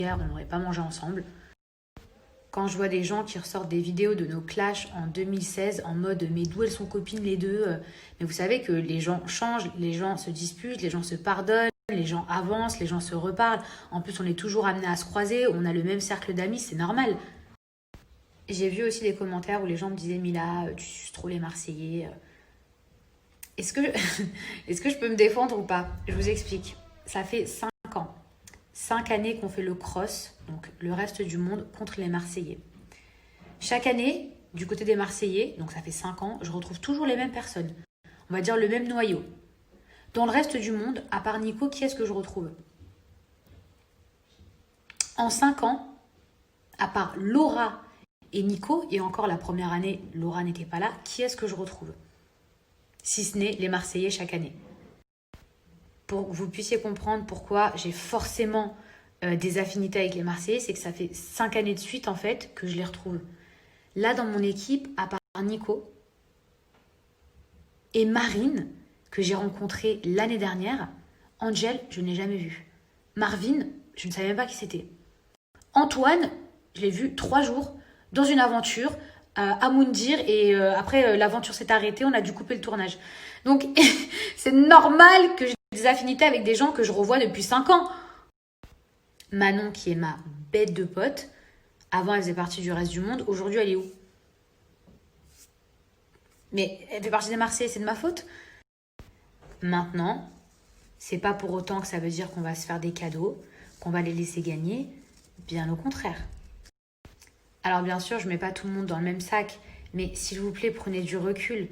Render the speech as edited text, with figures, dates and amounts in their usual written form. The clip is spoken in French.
on n'aurait pas mangé ensemble. Quand je vois des gens qui ressortent des vidéos de nos clashs en 2016 en mode mais d'où elles sont copines les deux. Mais vous savez que les gens changent, les gens se disputent, les gens se pardonnent, les gens avancent, les gens se reparlent. En plus, on est toujours amenés à se croiser, on a le même cercle d'amis, c'est normal. J'ai vu aussi des commentaires où les gens me disaient Mila, tu suces trop les Marseillais. Est-ce que, est-ce que je peux me défendre ou pas? Je vous explique. Ça fait 5 ans. 5 années qu'on fait le cross, donc le reste du monde, contre les Marseillais. Chaque année, du côté des Marseillais, donc ça fait 5 ans, je retrouve toujours les mêmes personnes. On va dire le même noyau. Dans le reste du monde, à part Nico, qui est-ce que je retrouve? En 5 ans, à part Laura et Nico, et encore la première année, Laura n'était pas là, qui est-ce que je retrouve? Si ce n'est les Marseillais chaque année. Pour que vous puissiez comprendre pourquoi j'ai forcément des affinités avec les Marseillais, c'est que ça fait 5 années de suite en fait que je les retrouve. Là dans mon équipe, à part Nico et Marine, que j'ai rencontrée l'année dernière, Angel, je n'ai jamais vu. Marvin, je ne savais même pas qui c'était. Antoine, je l'ai vu 3 jours dans une aventure à Moundir et après l'aventure s'est arrêtée, on a dû couper le tournage. Donc c'est normal que j'ai des affinités avec des gens que je revois depuis 5 ans. Manon, qui est ma bête de pote, avant elle faisait partie du reste du monde, aujourd'hui elle est où? Mais elle fait partie des Marseillais, c'est de ma faute? Maintenant, c'est pas pour autant que ça veut dire qu'on va se faire des cadeaux, qu'on va les laisser gagner, bien au contraire. Alors bien sûr, je mets pas tout le monde dans le même sac, mais s'il vous plaît, prenez du recul.